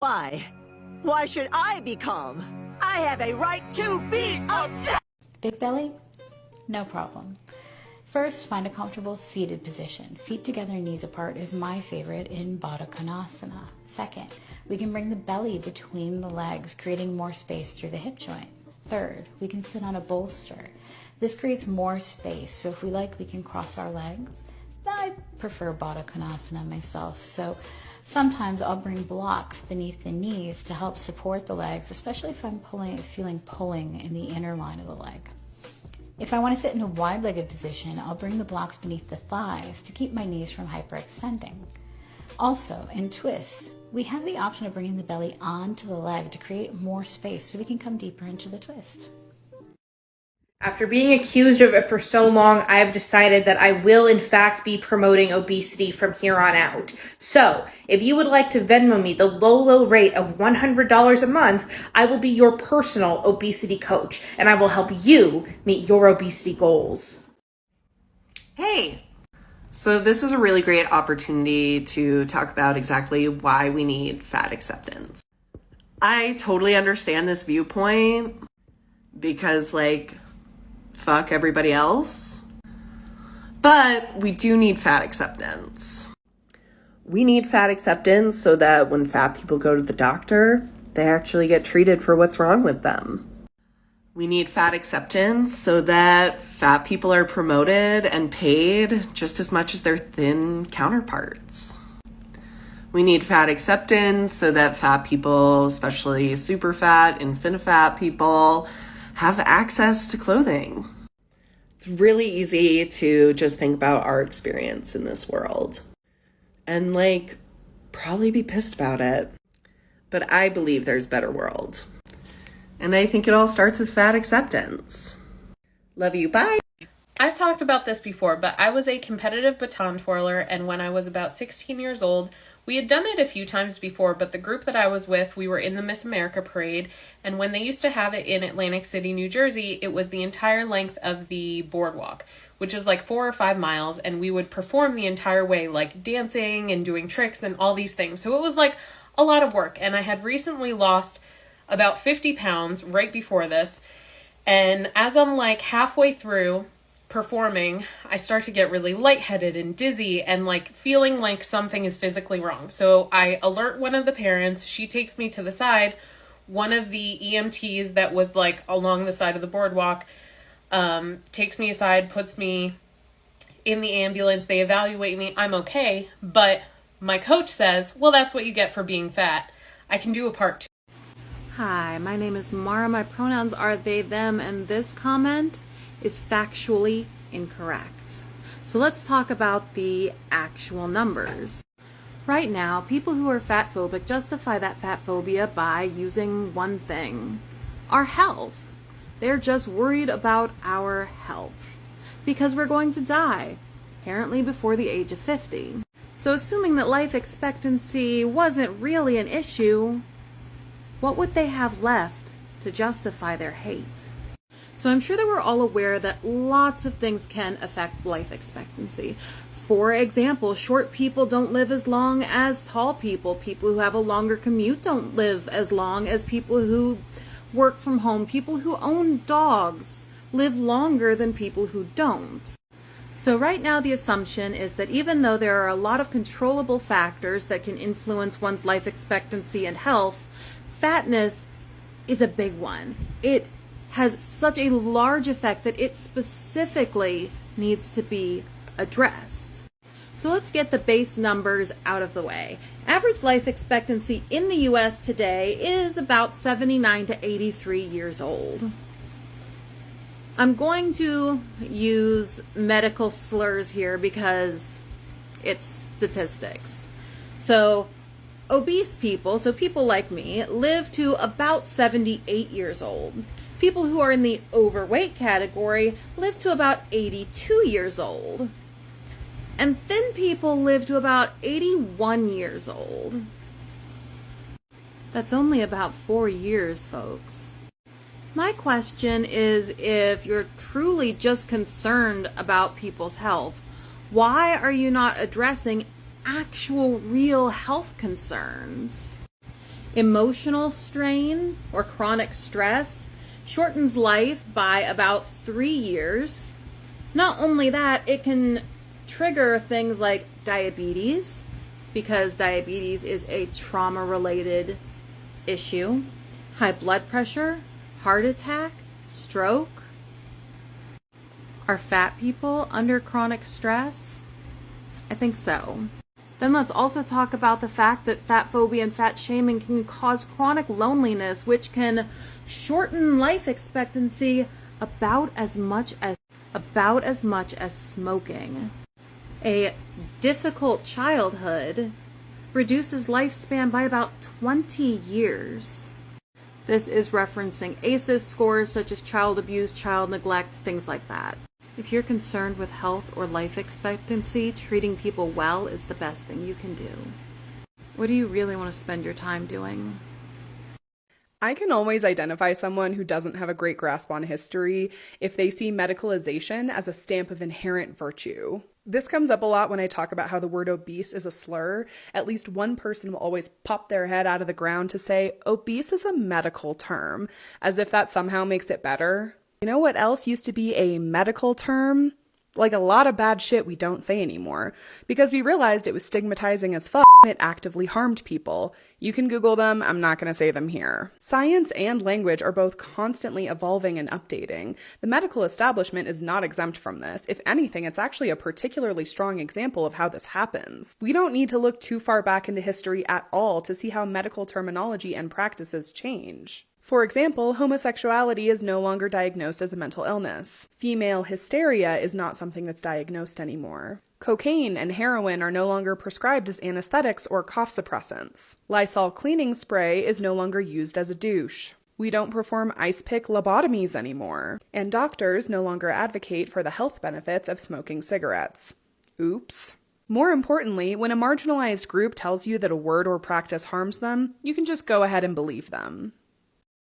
Why? Why should I be calm? I have a right to be upset! Big belly? No problem. First, find a comfortable seated position. Feet together, knees apart is my favorite in Baddha Konasana. Second, we can bring the belly between the legs, creating more space through the hip joint. Third, we can sit on a bolster. This creates more space, so if we like, we can cross our legs. I prefer Baddha Konasana myself, so sometimes I'll bring blocks beneath the knees to help support the legs, especially if I'm feeling pulling in the inner line of the leg. If I want to sit in a wide-legged position, I'll bring the blocks beneath the thighs to keep my knees from hyperextending. Also, in twist, we have the option of bringing the belly onto the leg to create more space so we can come deeper into the twist. After being accused of it for so long, I have decided that I will in fact be promoting obesity from here on out. So, if you would like to Venmo me the low rate of $100 a month, I will be your personal obesity coach, and I will help you meet your obesity goals. Hey! So this is a really great opportunity to talk about exactly why we need fat acceptance. I totally understand this viewpoint because, fuck everybody else. But we do need fat acceptance. We need fat acceptance so that when fat people go to the doctor, they actually get treated for what's wrong with them. We need fat acceptance so that fat people are promoted and paid just as much as their thin counterparts. We need fat acceptance so that fat people, especially super fat, infinite fat people, have access to clothing. It's really easy to just think about our experience in this world and probably be pissed about it. But I believe there's a better world. And I think it all starts with fat acceptance. Love you, bye. I've talked about this before, but I was a competitive baton twirler, and when I was about 16 years old, we had done it a few times before, but the group that I was with, we were in the Miss America parade, and when they used to have it in Atlantic City, New Jersey, it was the entire length of the boardwalk, which is 4 or 5 miles, and we would perform the entire way, dancing and doing tricks and all these things. So it was a lot of work, and I had recently lost about 50 pounds right before this, and as I'm halfway through performing, I start to get really lightheaded and dizzy and feeling like something is physically wrong. So I alert one of the parents. She takes me to the side. One of the EMTs that was along the side of the boardwalk takes me aside, puts me in the ambulance. They evaluate me. I'm okay. But my coach says, well, that's what you get for being fat. I can do a part 2. Hi, my name is Mara. My pronouns are they, them, and this comment is factually incorrect. So let's talk about the actual numbers. Right now, people who are fat phobic justify that fat phobia by using one thing: our health. They're just worried about our health because we're going to die, apparently before the age of 50. So assuming that life expectancy wasn't really an issue, what would they have left to justify their hate? So I'm sure that we're all aware that lots of things can affect life expectancy. For example, short people don't live as long as tall people. People who have a longer commute don't live as long as people who work from home. People who own dogs live longer than people who don't. So right now the assumption is that even though there are a lot of controllable factors that can influence one's life expectancy and health, fatness is a big one. It has such a large effect that it specifically needs to be addressed. So let's get the base numbers out of the way. Average life expectancy in the US today is about 79 to 83 years old. I'm going to use medical slurs here because it's statistics. So obese people, so people like me, live to about 78 years old. People who are in the overweight category live to about 82 years old. And thin people live to about 81 years old. That's only about 4 years, folks. My question is, if you're truly just concerned about people's health, why are you not addressing actual real health concerns? Emotional strain or chronic stress shortens life by about 3 years. Not only that, it can trigger things like diabetes, because diabetes is a trauma-related issue, high blood pressure, heart attack, stroke. Are fat people under chronic stress? I think so. Then let's also talk about the fact that fat phobia and fat shaming can cause chronic loneliness, which can shorten life expectancy about as much as smoking. A difficult childhood reduces lifespan by about 20 years. This is referencing ACEs scores such as child abuse, child neglect, things like that. If you're concerned with health or life expectancy, treating people well is the best thing you can do. What do you really want to spend your time doing? I can always identify someone who doesn't have a great grasp on history if they see medicalization as a stamp of inherent virtue. This comes up a lot when I talk about how the word obese is a slur. At least one person will always pop their head out of the ground to say, obese is a medical term, as if that somehow makes it better. You know what else used to be a medical term? Like a lot of bad shit we don't say anymore, because we realized it was stigmatizing as fuck and it actively harmed people. You can Google them, I'm not going to say them here. Science and language are both constantly evolving and updating. The medical establishment is not exempt from this. If anything, it's actually a particularly strong example of how this happens. We don't need to look too far back into history at all to see how medical terminology and practices change. For example, homosexuality is no longer diagnosed as a mental illness. Female hysteria is not something that's diagnosed anymore. Cocaine and heroin are no longer prescribed as anesthetics or cough suppressants. Lysol cleaning spray is no longer used as a douche. We don't perform ice pick lobotomies anymore. And doctors no longer advocate for the health benefits of smoking cigarettes. Oops. More importantly, when a marginalized group tells you that a word or practice harms them, you can just go ahead and believe them.